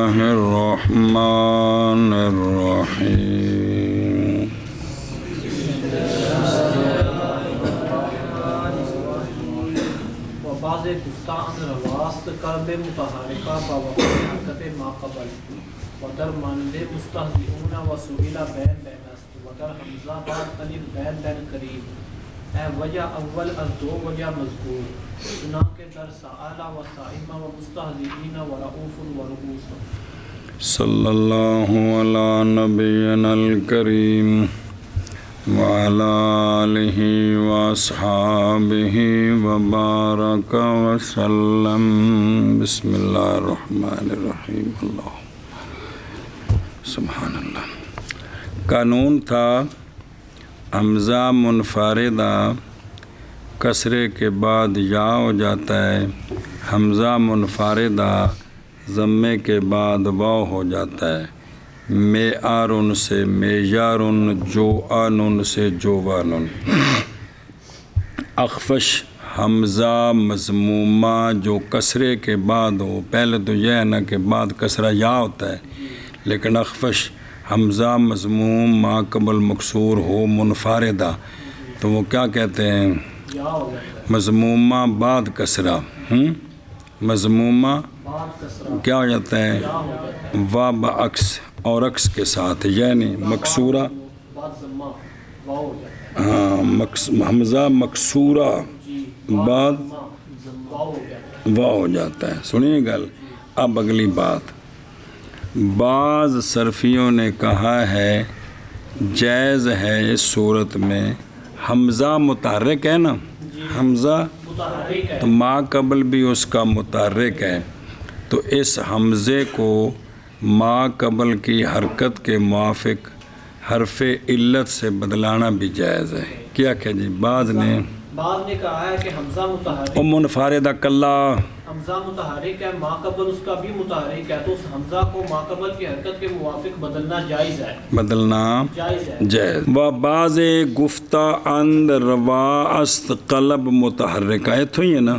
الله الرحمن الرحيم وبعض گفتان رواست قلب متحرکہ با وقت حرکت ما قبل ودر مانند مستهزئون و سئل بین بین است ودر حمزہ بعد الف بین بین قریب اے وجہ اول از دو وجہ مذکور چنانکہ در سائل و صائم و مستهزئین و رؤوف و رؤوس. صلی اللہ علی نبینا الکریم وعلى آلہ واصحابہ وبارک وسلم. بسم اللہ الرحمن الرحیم. اللہ سبحان اللہ. قانون تھا حمزہ منفردہ کسرے کے بعد یا ہو جاتا ہے، حمزہ منفردہ ضمے کے بعد واو ہو جاتا ہے. معارن سے میجارن، جوانن سے جوانن. اخفش حمزہ مضمومہ جو کسرے کے بعد ہو، پہلے تو یہ ہے نا کہ بعد کسرہ یا ہوتا ہے، لیکن اخفش حمزہ مضموم ما قبل مکسور ہو منفردہ تو وہ کیا کہتے ہیں؟ مضمومہ بعد کسرہ. مضمومہ کیا ہو جاتا ہے؟ و بعکس اور عکس کے ساتھ، یعنی مکسورہ. ہاں حمزہ مکسورہ بعد وا ہو جاتا ہے. سنیے گل. اب اگلی بات، بعض صرفیوں نے کہا ہے جائز ہے اس صورت میں حمزہ متحرک ہے نا، حمزہ تو ما قبل بھی اس کا متحرک ہے، تو اس حمزے کو ما قبل کی حرکت کے موافق حرف علت سے بدلانا بھی جائز ہے. کیا کہ جی بعض نے کہا ہے کہ حمزہ متحرک منفردہ کلا حمزہ متحرک ہے، ما قبل اس کا بھی متحرک ہے، تو اس حمزہ کو ما قبل کی حرکت کے موافق بدلنا جائز ہے، بدلنا جائز. و بعض گفتہ اند روا است قلب متحرکہ، اتو ہی ہے نا.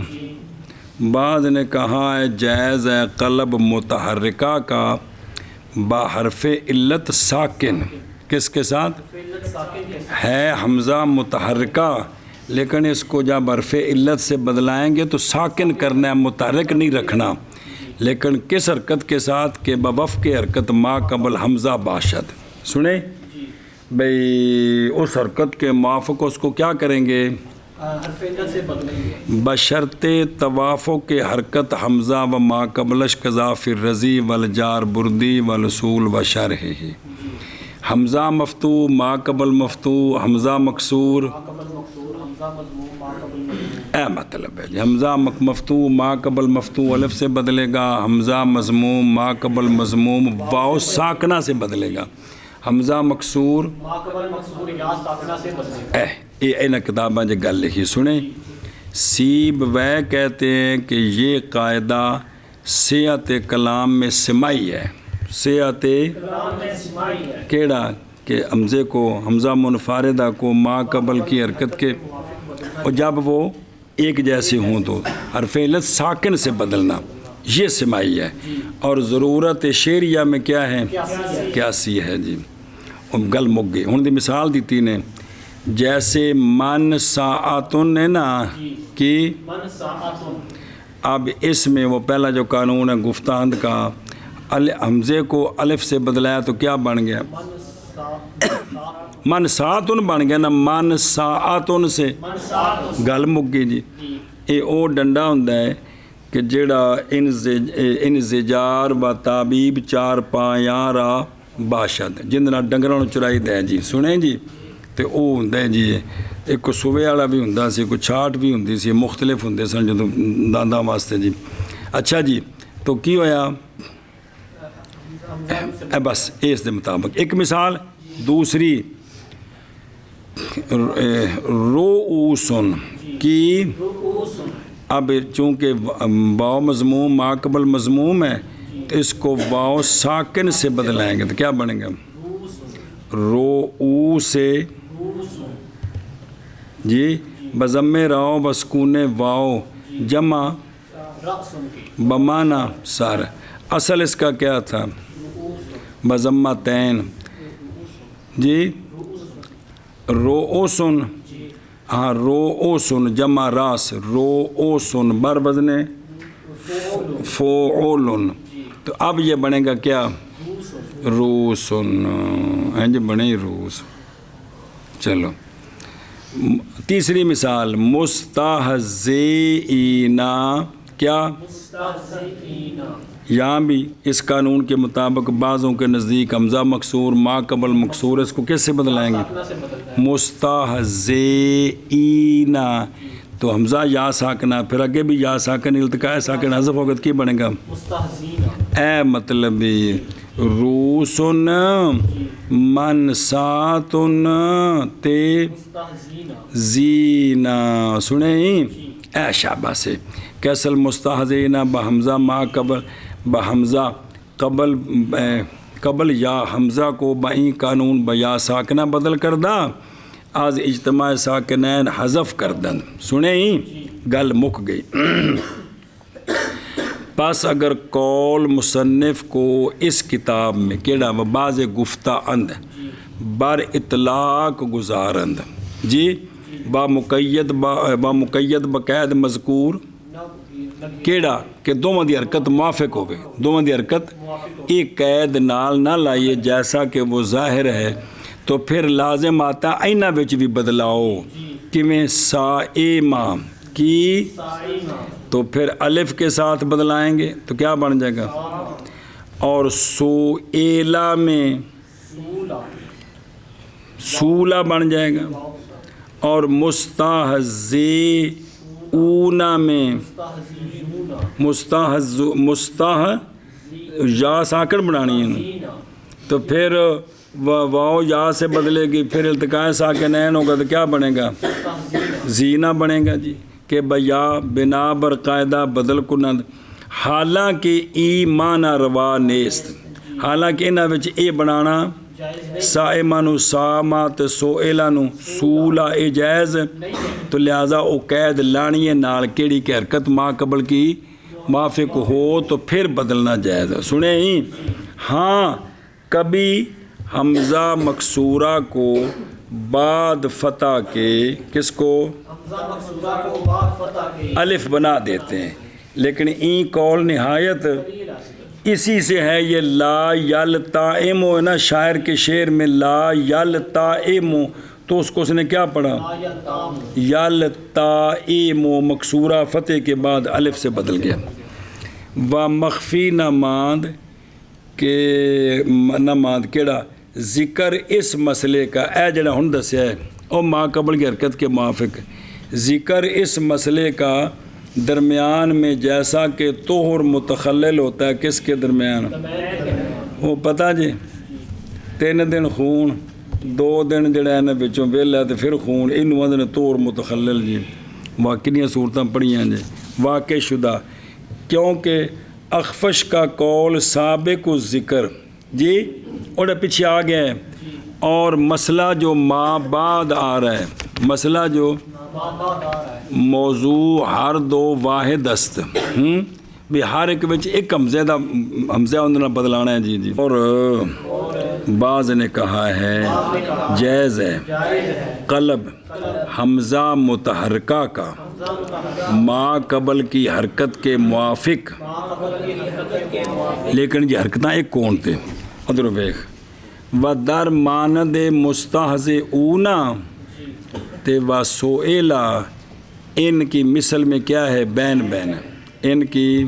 بعض نے کہا ہے جائز ہے قلب متحرکہ کا با حرف علت ساکن. کس کے ساتھ ہے؟ حمزہ متحرکہ، لیکن اس کو جب حرف علت سے بدلائیں گے تو ساکن کرنا ہے، متحرک نہیں رکھنا. لیکن کس حرکت کے ساتھ؟ کہ بوف کے حرکت ما قبل حمزہ باشد. سنیں بھئی اس حرکت کے موافق اس کو کیا کریں گے؟ حرف علت سے بدلیں گے. بشرط توافق کے حرکت حمزہ و ما قبلش قضا فی الرضی والجار بردی والاصول و شرح. حمزہ مفتوح ما قبل مفتوح، حمزہ مکسور اے مطلب ہے جی. حمزہ مفتوح ما قبل مفتوح الف سے بدلے گا، حمزہ مضموم ما قبل مضموم واو ساکنہ سے بدلے گا، حمزہ مکسور ما قبل مکسور یا ساکنہ سے بدلے گا. ان کتابیں جو گل لکھی سنیں. سیب وہ کہتے ہیں کہ یہ قاعدہ صحت کلام میں سمائی ہے. صحت کیڑا کہ حمزے کو، حمزہ منفردہ کو ما قبل کی حرکت کے، اور جب وہ ایک جیسے ہوں تو حرف علت ساکن سے بدلنا، یہ سمائی ہے. اور ضرورت شعریہ میں کیا ہے؟ قیاسی ہے جی. گل مک گئی. ہوں دی مثال دیتی نے جیسے من ساعتن ہے نا کہ اب اس میں وہ پہلا جو قانون ہے گفتاند کا، حمزے کو الف سے بدلایا تو کیا بن گیا؟ من ساعتن بن گیا نا. من ساعتن سے گل مک گئی جی. یہ او ڈنڈا ہوندا ہے کہ جڑا انزجار و تعبیب چار پایاں را باشد، جن نال ڈنگراں نوں چرائی دے جی. سنیں جی. تو وہ ہوندا ہے جی ایک صوبے والا بھی ہوندا سی، کوئی چھاٹ بھی ہوندی سی، مختلف ہوندے سن جدوں داندا واسطے جی. اچھا جی تو کی ہویا؟ بس اس دے مطابق ایک مثال. دوسری رؤوسن کی، اب چونکہ واو مضموم ما قبل مضموم ہے تو اس کو واو ساکن سے بدلائیں گے تو کیا بنے گا؟ رؤوس جی بضم راؤ بسکون واؤ جمع بمانا سار. اصل اس کا کیا تھا؟ بضمتین جی، رؤوسن، ہاں رؤوسن جمع راس، رؤوسن بر وزن فعولن، تو اب یہ بنے گا کیا؟ روسن، ہاں جی بنے روس۔ چلو تیسری مثال مستہزئین، کیا؟ یہاں بھی اس قانون کے مطابق بعضوں کے نزدیک حمزہ مکسور ما قبل مکسور، اس کو کس سے بدلائیں گے؟ مستہزئین، تو حمزہ یا ساکنہ، پھر آگے بھی یا ساکن التقاء ساکن حذف ہوگا، کی بنے گا؟ اے مطلب روسن منساتن تے زینا، سنیں اے شابہ سے کیسل مستہزئین بحمزہ ما قبل، بحمزہ قبل یا حمزہ کو بائیں قانون بیا ساکنہ بدل کر دا، آز اجتماع ساکنین حذف کر دن، سنیں گل مک گئی۔ پس اگر قول مصنف کو اس کتاب میں کیڑا و بعض گفتہ اند بر اطلاق گزارند جی، با مقید بقید مذکور کیڑا کہ دوواں دی حرکت موافق ہوگی، دوواں دی حرکت ایک قید نال نہ لائیے جیسا کہ وہ ظاہر ہے، تو پھر لازم آتا اینا وچ بھی بدلاؤ، کیویں سائمہ کی، تو پھر الف کے ساتھ بدلائیں گے تو کیا بن جائے گا؟ اور سوئیلا میں سولا بن جائے گا، اور مستہزئون میں یا ساکن بنانی ہے، تو پھر واؤ یا سے بدلے گی، پھر التقاء ساکنین ہوگا تو کیا بنے گا؟ زینہ بنے گا جی، کہ بیا بنا بر قاعدہ بدل کنند، حالانکہ ای معنی روا نیست، حالانکہ انہاں وچ اے بنانا سائمانو سامات سوئلانو سولا اے جائز، تو لہذا او قید لانی ہے نال کیڑی کہ حرکت ما قبل کی موافق ہو تو پھر بدلنا جائز ہے، سنیں ہی۔ ہاں کبھی حمزہ مکسورہ کو بعد فتح کے، کس کو؟ الف بنا دیتے ہیں، لیکن این قول نہایت اسی سے ہے، یہ لا یلتائمو ہے نا، شاعر کے شعر میں لا یلتائمو، تو اس کو اس نے کیا پڑھا؟ یلتائمو، مکسورہ فتح کے بعد الف سے بدل گیا۔ و مخفی نہ ماند کہ نہ ماند کیڑا ذکر اس مسئلے کا، اے جڑا ہن دسیا ہے او ما قبل کی حرکت کے موافق، ذکر اس مسئلے کا درمیان میں جیسا کہ طہر متخلل ہوتا ہے، کس کے درمیان؟ وہ پتہ جی 3 دن خون، 2 دن جڑا ہے نا بچوں ویلا تو پھر خون، انہوں آدھے طہر متخلل جی، واقعی صورتیں پڑھیاں جی، واقع شدہ، کیونکہ اخفش کا قول سابق ذکر جی اور پیچھے آ گیا ہے، اور مسئلہ جو ما بعد آ رہا ہے، مسئلہ جو موضوع ہر دو واحد است، بھی ہر ایک بچ ایک حمزہ اندر بدلانا ہے جی۔ اور بعض نے کہا ہے جائز ہے قلب حمزہ متحرکہ کا ما قبل کی حرکت کے موافق، لیکن یہ حرکتاں ایک کون تھے؟ ادھر ویکھ، و در مانند مستہزئون تے و سوئلا، ان کی مثل میں کیا ہے؟ بین بین، ان کی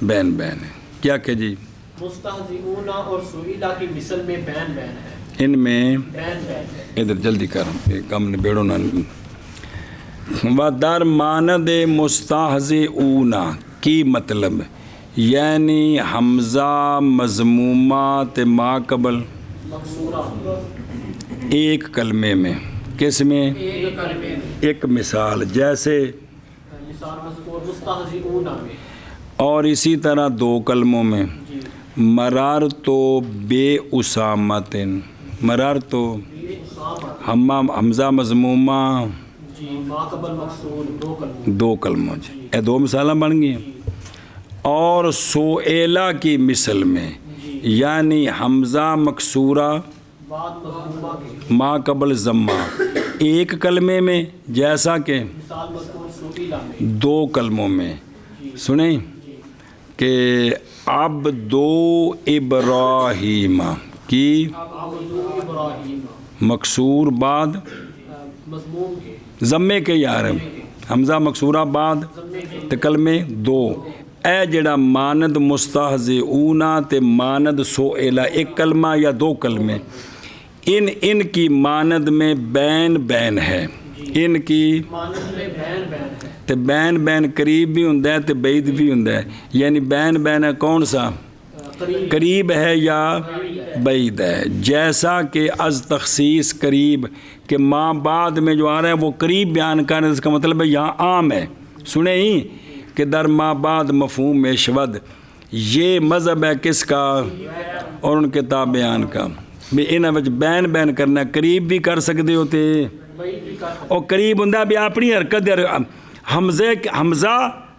بین بین ہے، کیا کہ جی مستہزئون اور سوئلا کی مثل میں بین بین ہے، ان میں بین بین ہے، ادھر جلدی کر کم نے بیڑو نہ، و در مانند مستہزئون کی مطلب یعنی حمزہ مضمومات ما قبل ایک کلمے میں، کس میں؟ ایک کلمے میں، ایک مثال جیسے مثال مذکور مستہزئون میں، اور اسی طرح 2 کلموں میں، مرارتو بے اسامتن، مرارتو حمزہ مضمومہ جی ما قبل مقصود 2 کلموں، 2 کلموں جی، یہ 2 مثالیں بن گئی ہیں۔ اور سوئلہ کی مثل میں، یعنی حمزہ مکسورہ بعد مضمومہ کے ما قبل ضمہ ایک کلمے میں، جیسا کہ مثال مذکور سئیلہ میں، 2 کلموں میں. سنیں کہ عبدو ابراہیم کی عبدو ابراہیم مکسور بعد مضموم کے ضمے کے یار حمزہ مکسورہ بعد تے کلمے 2. اے جڑا مانند مستہزئون تے مانند سئلہ ایک کلمہ یا 2 کلمے، ان کی مانند میں بین بین ہے، ان کی مانند میں بین بین ہے، تے بین بین قریب بھی ہوندا ہے تے بعید بھی ہوندا ہے. یعنی بین بین ہے کون سا؟ قریب ہے یا بعید ہے. جیسا کہ از تخصیص قریب کہ ماں بعد میں جو آ رہا ہے وہ قریب بیان کرنے، اس کا مطلب ہے یہاں عام ہے. سنیں ہی کہ در ماں بعد مفہوم میں شود، یہ مذہب ہے کس کا؟ اور ان کے تابعان کا. بھی انہاں وچ بین بین کرنا، قریب بھی کر سکتے ہوتے اور قریب ہوندا بھی اپنی حرکت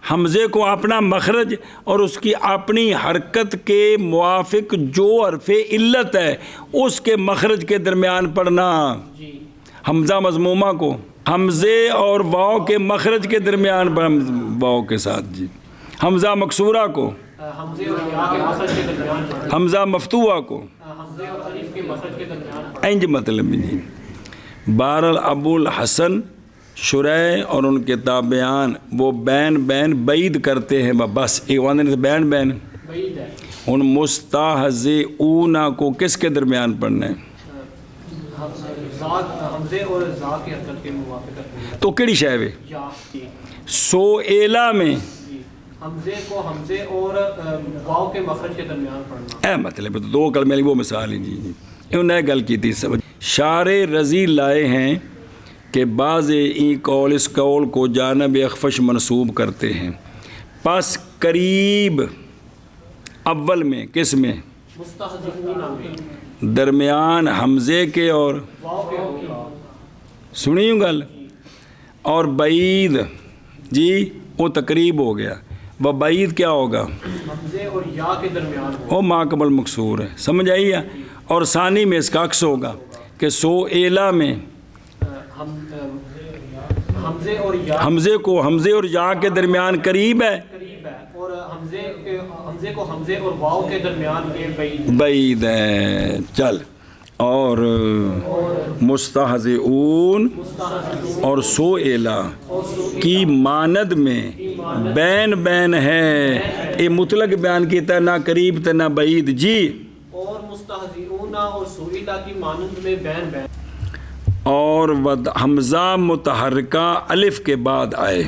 حمزے کو اپنا مخرج اور اس کی اپنی حرکت کے موافق جو حرف علت ہے اس کے مخرج کے درمیان پڑھنا. حمزہ مضمومہ کو حمزے اور واو کے مخرج کے درمیان واو کے ساتھ. جی حمزہ مکسورہ کو حمزے اور یا کے مخرج کے درمیان پڑھنا، حمزہ مفتوحہ کو حمزے اور الف کے مخرج کے درمیان پڑھنا. اینج مطلب جی. بہرحال ابو الحسن شریح اور ان کے تابعان وہ بین بین بعید کرتے ہیں، بس ایک واضح سے بین بین. بعید ہے. ان مستہزئون کو کس کے درمیان پڑھنا ہے؟ حمزے اور زا کی حرکت کے موافقت. تو کیڑی شے وے؟ یا سوئلہ میں حمزے کو حمزے اور واو کے مخرج کے درمیان پڑھنا. اے مطلب تو 2 کلمے والی وہ مثال ہے. جی انہوں نے گل کی تھی. سمجھ شارع رضی لائے ہیں کہ بعض این قول اس قول کو جانب اخفش منسوب کرتے ہیں. پس قریب اول میں کس میں؟ مستہزئون میں درمیان حمزے کے اور واو کے ہوگا. سنی ہوں گل. اور بعید جی وہ تقریب ہو گیا. وہ بعید کیا ہوگا؟ حمزے اور یا کے درمیان ہوگا. وہ ما قبل مکسور ہے. سمجھ آئی ہے. اور ثانی میں اس کا عکس ہوگا کہ سوئلہ میں حمزے اور یا حمزے کو حمزے اور یا کے درمیان قریب ہے، قریب ہے، اور حمزے کو حمزے اور واو کے درمیان یہ بعید بعید ہے. چل اور مستہزئون اور سوئلہ کی ماند میں بین بین ہے. یہ مطلق بیان کیتا ہے، نہ قریب تے نہ بعید. جی اور مستہزئون اور سئیلہ کی مانند میں بین بین. اور حمزہ متحرکہ الف کے بعد آئے،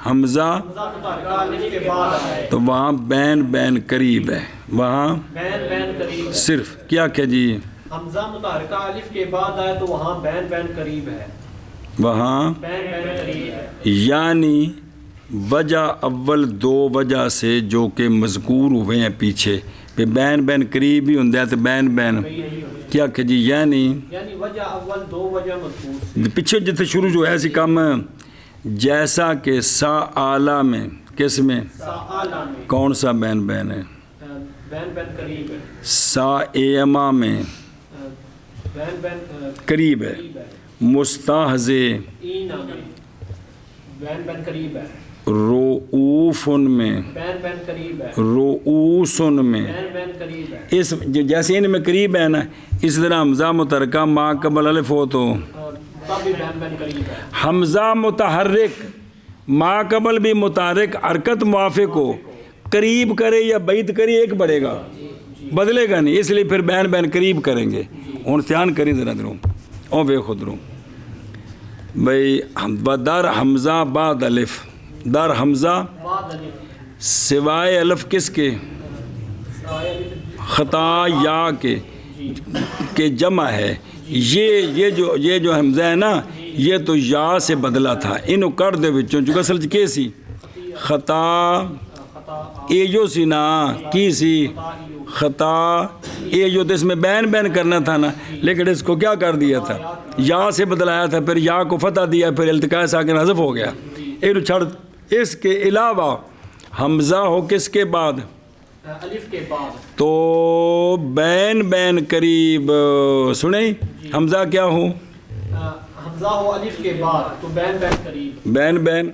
حمزہ متحرکہ الف کے بعد آئے تو وہاں بین بین قریب ہے. وہاں بین بین قریب ہے. صرف کیا کہ جی حمزہ متحرکہ الف کے بعد آئے تو وہاں بین بین قریب ہے. وہاں بین بین قریب ہے. یعنی وجہ اول 2 وجہ سے جو کہ مذکور ہوئے ہیں پیچھے پہ بین بین قریب ہی ہوں تو بین بین کیا کہ جی یعنی وجہ اول 2 وجہ مذکور پیچھے جتنے شروع جو ہے سی کم جیسا کہ سا اعلیٰ میں کس میں ساعلہ میں کون سا بین بین ہے؟ بین بین قریب ہے. سا ایما میں بین بین قریب ہے. مستہزئ اینا میں بین بین قریب ہے. رؤوفن میں بین بین قریب ہے. رؤوسن میں بین بین قریب ہے. اس جیسے ان میں قریب ہے نا اس طرح حمزہ متحرکہ ما قبل الف ہو تو تب بھی بین بین قریب ہے. حمزہ متحرک ما قبل بھی متحرک حرکت موافق ہو قریب کرے یا بعید کرے ایک بڑھے گا بدلے گا نہیں، اس لیے پھر بین بین قریب کریں گے. ہوں دھیان کریں ذرا دروں او بے خود رو بھائی در حمزہ بعد الف در حمزہ بعد الف سوائے الف کس کے؟ خطا یا کے جمع ہے. یہ جو حمزہ ہے نا یہ تو یا سے بدلا تھا انہوں کر دے بچوں چونکہ اصل کی سی خطا اے جو سی نا کی سی خطا اے جو اس میں بین بین کرنا تھا نا لیکن اس کو کیا کر دیا تھا یا سے بدلایا تھا پھر یا کو فتح دیا پھر التقاء ساکن حذف ہو گیا. چھڑ اس کے علاوہ حمزہ ہو کس کے بعد؟ الف کے بعد. تو بین بین قریب سنیں حمزہ کیا ہو؟ حمزہ ہو الف کے بعد تو بین بین قریب. بین بین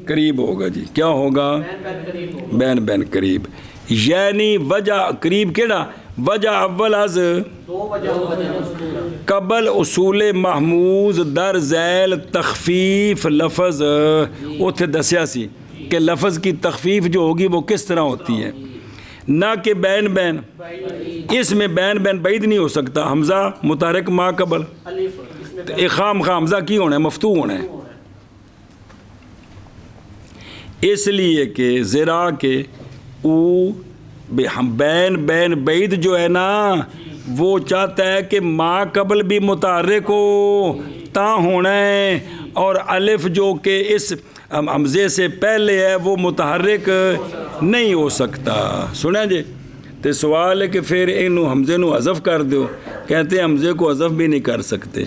قریب ہوگا جی. کیا ہوگا؟ بین بین قریب ہوگا. بین بین قریب. یعنی وجہ قریب کیڑا؟ وجہ اول از دو وجہ قبل اصول محموز در ذیل تخفیف لفظ. اتھے دسیا سی کہ لفظ کی تخفیف جو ہوگی وہ کس طرح ہوتی ہے، نہ کہ بین بین. اس میں بین بین بعید نہیں ہو سکتا. حمزہ متحرک ما قبل الف اس میں تو خام حمزہ کی ہونا ہے، مفتوح ہونا ہے. اس لیے کہ ذرا کے او بین بین بعید جو ہے نا وہ چاہتا ہے کہ ما قبل بھی متحرک ہو تا ہونا ہے، اور الف جو کہ اس حمزے سے پہلے ہے وہ متحرک نہیں ہو سکتا. سنیں جی. تو سوال ہے کہ پھر انہوں حمزے نو حذف کر دو. کہتے ہیں حمزے کو حذف بھی نہیں کر سکتے،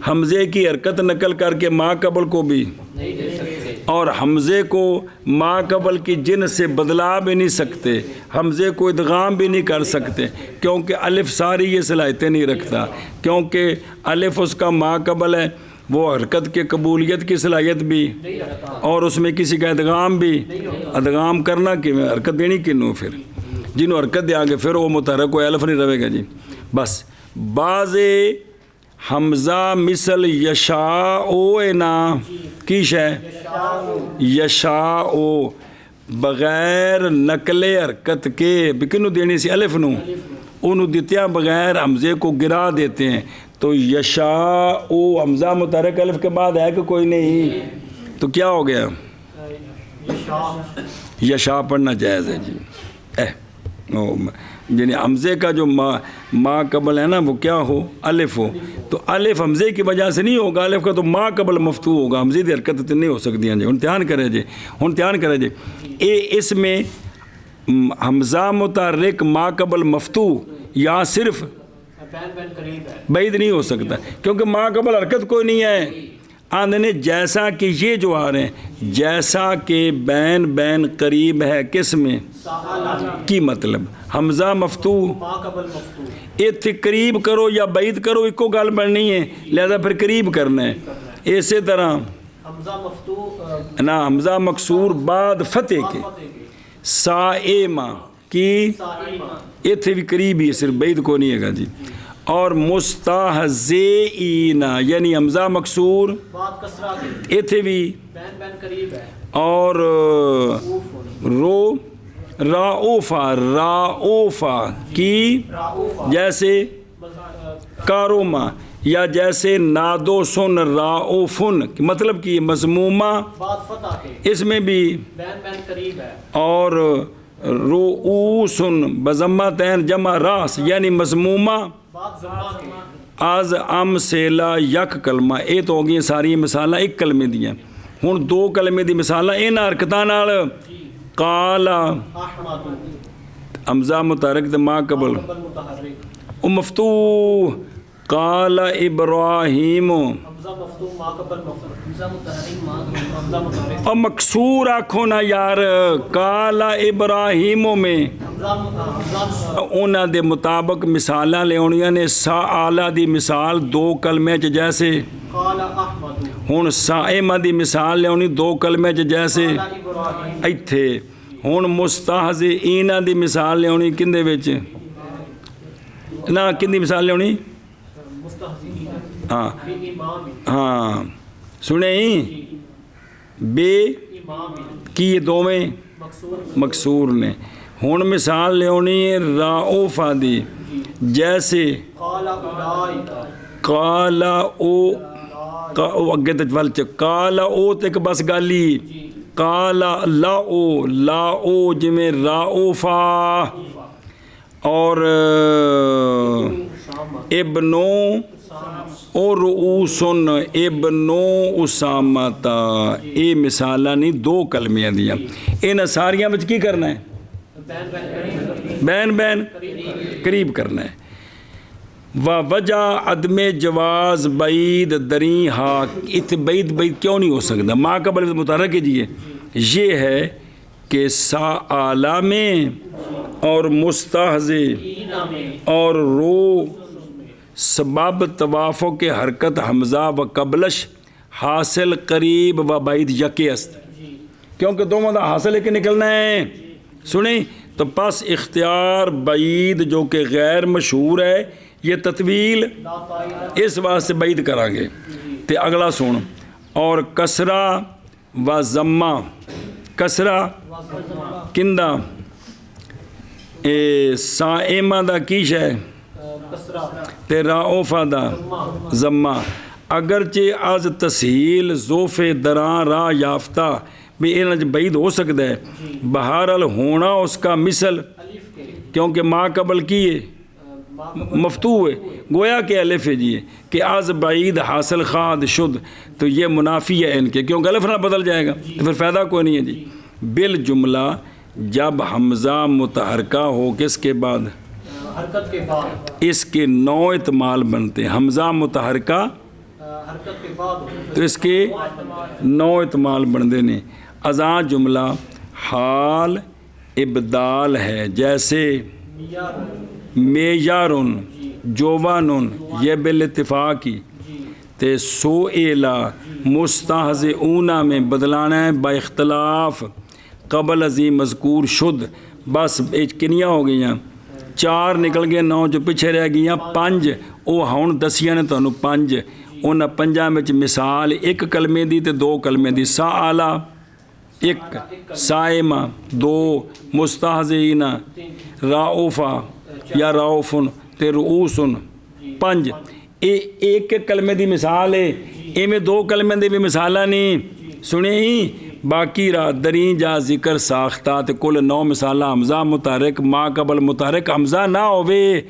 حمزے کی حرکت نقل کر کے ما قبل کو بھی، اور حمزے کو ما قبل کی جن سے بدلا بھی نہیں سکتے، حمزے کو ادغام بھی نہیں کر سکتے، کیونکہ الف ساری یہ صلاحیتیں نہیں رکھتا. کیونکہ الف اس کا ما قبل ہے، وہ حرکت کے قبولیت کی صلاحیت بھی، اور اس میں کسی کا ادغام بھی. ادغام کرنا کہ حرکت دینی کنوں، پھر جنہوں حرکت دیا گے پھر وہ متحرک کوئی الف نہیں رہے گا جی. بس بعض حمزہ مثل یشاء نا کی شے یشاء بغیر نقل حرکت کے کنوں دینی سی الف نو، انہوں دیتیا بغیر حمزے کو گرا دیتے ہیں. تو یشاء حمزہ متحرک الف کے بعد ہے کہ کوئی نہیں، تو کیا ہو گیا؟ یشاء پڑھنا جائز ہے جی. یعنی حمزے کا جو ما قبل ہے نا وہ کیا ہو؟ الف ہو. تو الف حمزے کی وجہ سے نہیں ہوگا، الف کا تو ما قبل مفتوح ہوگا. حمزے دی حرکت نہیں ہو سکتی ہیں جی. ہن دھیان کرے جی، ہن دھیان کرے جی. اس میں حمزہ متحرک ما قبل مفتوح یا صرف بعید نہیں ہو سکتا، کیونکہ ما قبل حرکت کوئی نہیں ہے. آندھنے جیسا کہ یہ جو آ رہے ہیں جیسا کہ بین بین قریب ہے کس میں کی مطلب حمزہ مفتوح ایتھے قریب کرو یا بعید کرو ایک کو گل بننی ہے، لہذا پھر قریب کرنا ہے. اسی طرح نا حمزہ مکسور بعد فتح کے سائمہ کی ایتھے بھی قریب ہی ہے، صرف بعید کو نہیں ہے گا جی. اور مستہزئین یعنی حمزہ مکسور ایتھے بھی، اور راؤفا کی جیسے کاروما، یا جیسے نادو سن راؤفن مطلب کہ مضمومہ اس میں بھی، اور رؤوسن بضمتین جمع راس یعنی مضمومہ از ام سیلا یک کلمہ. یہ تو ہو گئی ساری مثالاں ایک کلمے دیا. ہن دو کلمے دی مثالاں انہاں حرکتاں نال قال حمزہ متحرک تے ما قبل او مفتوح قال ابراہیم اور مکسور آکھو نا یار قال ابراہیم میں انہاں دے مطابق مثالاں لے ہونیاں نے. سآلہ دی مثال دو کلمے چ جیسے ہن سائمہ دی مثال لے ہونی دو کلمے چ جیسے ایتھے. ہن مستہزئین دی مثال لے ہونی کندے وچ نا کندی مثال لے ہونی ہاں ہاں سنیں بے کی یہ دوویں مکسور نے. ہن مثال لے ہونی ہے راؤفا دی جیسے قال او اگے تجوال چ قال او تک بس گالی قال لا او جمیں راؤفا اور ابنو اور رؤوسن ابنو اسامتا. یہ مثالاں نہیں دو کلمیاں دیاں. انہاں ساریاں وچ کی کرنا ہے؟ بین بین قریب کرنا ہے. وجہ عدم جواز بعید دری ہا. ات بعید کیوں نہیں ہو سکتا؟ ما قبل متحرک جی یہ ہے کہ سا آلہ میں اور مستہزئ اینا میں اور رو سبب توافق کے حرکت حمزہ و قبلش حاصل قریب و بعید یکے است کیونکہ دونوں دا حاصل ہے کہ نکلنا ہے سنیں تو پس اختیار بعید جو کہ غیر مشہور ہے یہ تطویل اس واسطے بعید کریں گے تے اگلا سن اور کسرہ و ضمہ کسرہ کندہ سائمہ دا کیش ہے تے راؤفہ دا ضمہ اگرچہ از تسہیل ذوف دراں راہ یافتہ بھی انج بعید ہو سکتا ہے بہرحال ہونا اس کا مثل کیونکہ ما قبل کی ہے مفتوح ہے گویا کہ الف ہے جی کہ از بعید حاصل خاد شد تو یہ منافی ہے ان کے کیونکہ الف نہ بدل جائے گا تو پھر فائدہ کوئی نہیں ہے جی بالجملہ جب حمزہ متحرکہ ہو کس کے بعد حرکت کے بعد اس کے 9 اعتمال بنتے ہیں حمزہ متحرکہ حرکت کے بعد تو اس کے 9 اعتمال بنتے ہیں ازاں جملہ حال ابدال ہے جیسے میارن جوانن یہ بالاتفاقی تے سوئلہ مستہزئون میں بدلانا ہے با اختلاف قبل ازیں مذکور شد بس کنیاں ہو گئیاں 4 نکل گئے 9 جو پیچھے رہ گئیاں 5 وہ ہون دسیاں نے تانوں 5 انہاں 5 وچ مثال ایک کلمے دی تے 2 کلمے دی سا آلہ 1 سائمہ 2 مستہزئین راؤفہ یا راؤفن تے رؤوسن 5 ایک کلمے دی مثال ہے میں 2 کلمے دی بھی مثالاں نہیں سنے ہی باقی را دریں جا ذکر ساختہ تے کل 9 مثالہ حمزہ متحرک ما قبل متحرک حمزہ نہ ہوئے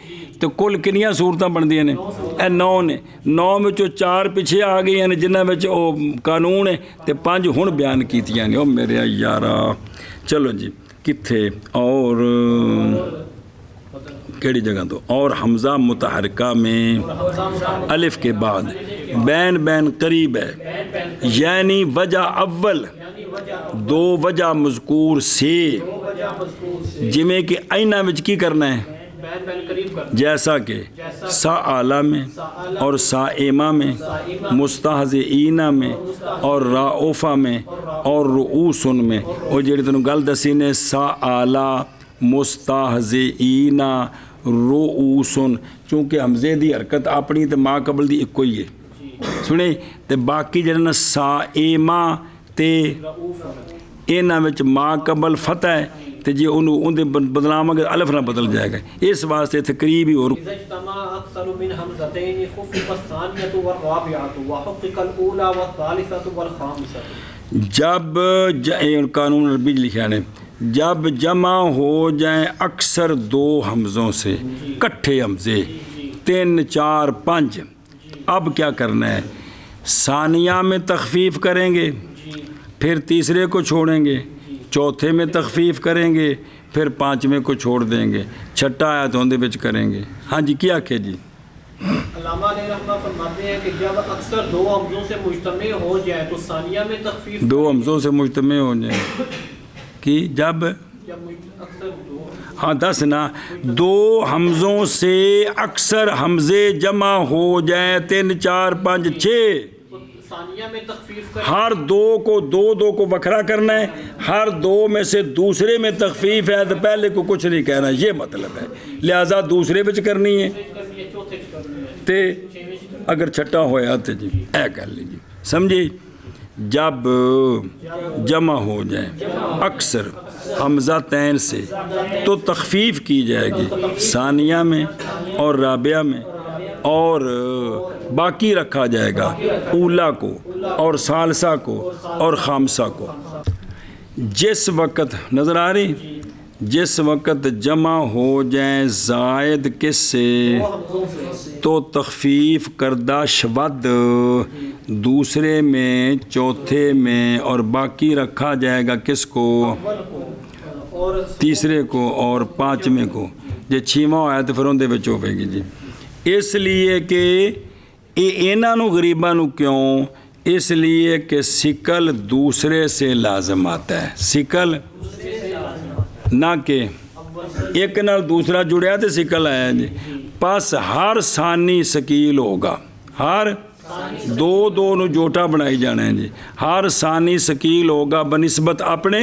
تو کل کنیاں صورتاں بن دیاں نے اے 9 نے 9 میں 4 پیچھے آ گئی ہیں جنہاں میں قانون ہے تے 5 ہن بیان کیتیاں نے او میرے یارا چلو جی کتھے اور کیڑی جگہ تو اور حمزہ متحرکہ میں الف کے بعد بین قریب ہے یعنی وجہ اول 2 وجہ مذکور سے جمیں کہ اینہ وچ کی کرنا ہے جیسا کہ سا آلہ میں اور سائمہ میں مستہزئین میں اور راؤفہ میں اور رؤوسن میں اور جڑی تنوں گل دسی نے سا آلہ مستہزئین رؤوسن چونکہ حمزے دی حرکت اپنی تے ما قبل دی ایک ہی ہے سنے تے باقی جڑا نا سائمہ تے انہاں وچ ما قبل فتح ہے تے جی انہوں ان دے بدنام اگر الف نہ بدل جائے گا اس واسطے تقریب ہی اور اجتماع اکثر من حمزتین خفف الثانیۃ والرابعۃ وحقق الاولى والثالثۃ والخامسۃ جب قانون عربی لکھا نے جب جمع ہو جائیں اکثر 2 حمزوں سے کٹھے حمزے 3 4 5 اب کیا کرنا ہے ثانیہ میں تخفیف کریں گے پھر تیسرے کو چھوڑیں گے چوتھے میں تخفیف کریں گے پھر 5ویں کو چھوڑ دیں گے چھٹا آیا تو اندے بچ کریں گے ہاں جی کیا کہ جی علامہ علیہ رحمہ فرماتے ہیں کہ جب اکثر 2 حمزوں سے مجتمع ہو جائے تو ثانیہ میں تخفیف 2 حمزوں سے مجتمع ہو جائیں کہ جب اکثر 2 ہاں 10 نا 2 حمزوں سے اکثر حمزے جمع ہو جائیں 3 4 5 6 ثانیہ میں تخفیف ہر 2 کو 2 کو وکھرا کرنا ہے ہر 2 میں سے دوسرے میں تخفیف ہے تو پہلے کو کچھ نہیں کہنا یہ مطلب ہے لہٰذا دوسرے بچ کرنی ہے تے اگر چھٹا ہویا تو جی اے کر لیجیے سمجھے جب جمع ہو جائیں اکثر حمزہ تین سے تو تخفیف کی جائے گی ثانیہ میں اور رابعہ میں اور باقی رکھا جائے گا اولا کو اور ثالثہ کو اور خامسہ کو جس وقت نظر آ رہی جس وقت جمع ہو جائیں زائد کس سے تو تخفیف کردہ شود دوسرے میں چوتھے میں اور باقی رکھا جائے گا کس کو تیسرے کو اور 5ویں کو جے 6واں آیا تو پھر اندے وچ ہوے گی جی اس لیے کہ انہاں نو غریباں نو کیوں اس لیے کہ سکل دوسرے سے لازم آتا ہے سکل ਨਾ ਕਿ ਇੱਕ ਨਾਲ ਦੂਸਰਾ ਜੁੜਿਆ ਤੇ ਸਿਕਲ ਆਇਆ ਜੀ। ਪਸ ਹਰ ਸਾਨੀ ਸਕੀਲ ਹੋਗਾ, ਹਰ ਦੋ ਨੂੰ ਜੋਟਾ ਬਣਾਈ ਜਾਣਾ ਹੈ ਜੀ। ਹਰ ਸਾਨੀ ਸਕੀਲ ਹੋਗਾ ਬਨਿਸਬਤ ਆਪਣੇ,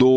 2,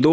2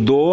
2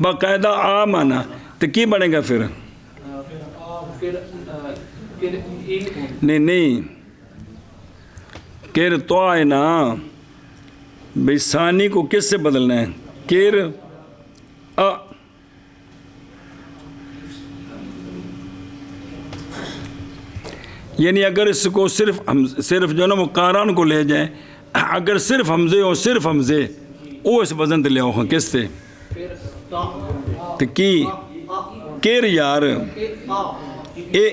باقاعدہ آمنا تو کی بنے گا پھر؟ نہیں کیر تو آئے نا بھئی ثانی کو کس سے بدلنا ہے؟ کیر یعنی اگر اس کو صرف جو نا وہ قاران کو لے جائیں، اگر صرف حمزے ہو صرف حمزے وہ اس وزن تے لے آؤ کس سے؟ تو کی کیر یار اے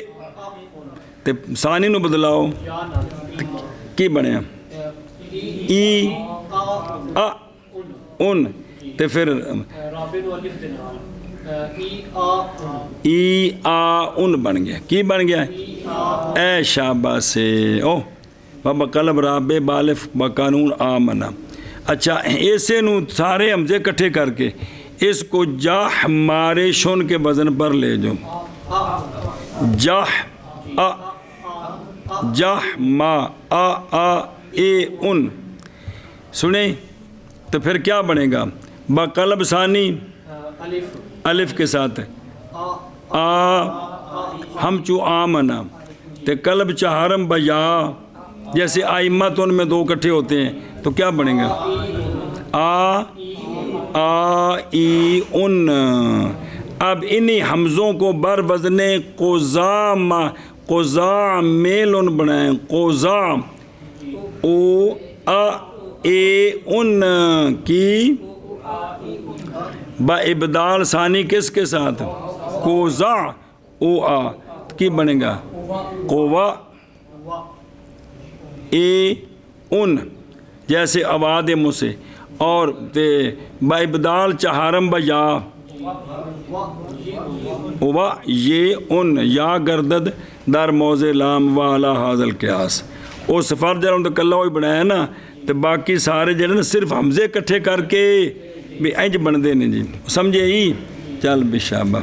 تے ثانی نو بدلاؤ کی بنیا ای ان تے پھر ای ان بن گیا، کی بن گیا؟ اے شابہ سے او بابا قلب رابع بالف بقانون آمنا۔ اچھا ایسے نو سارے حمزے کٹھے کر کے اس کو جاہ مارے شن کے وزن پر لے جو جاہ ما اے ان سنیں تو پھر کیا بنے گا؟ بقلب ثانی الف کے ساتھ ہم چو آمنا تے قلب چہارم بیا جیسے آئمت ان میں دو کٹھے ہوتے ہیں تو کیا بنے گا؟ ای ان۔ اب انہی حمزوں کو بر وزن قضا میل ان بنائیں، قضا او اے ان کی با ابدال ثانی کس کے ساتھ؟ قضا او کی بنے گا؟ قوا اے ان جیسے آواد مسے اور با ابدال چہارم بیا و یہ ان یا گردد در موضع لام والا حاضل قیاس۔ اس فرد جب ہم تو کلہ ہوئی بنایا نا تو باقی سارے جڑے نا صرف حمزے کٹھے کر کے بھی انج بن دے نے جی، سمجھے ہی؟ چل بشابہ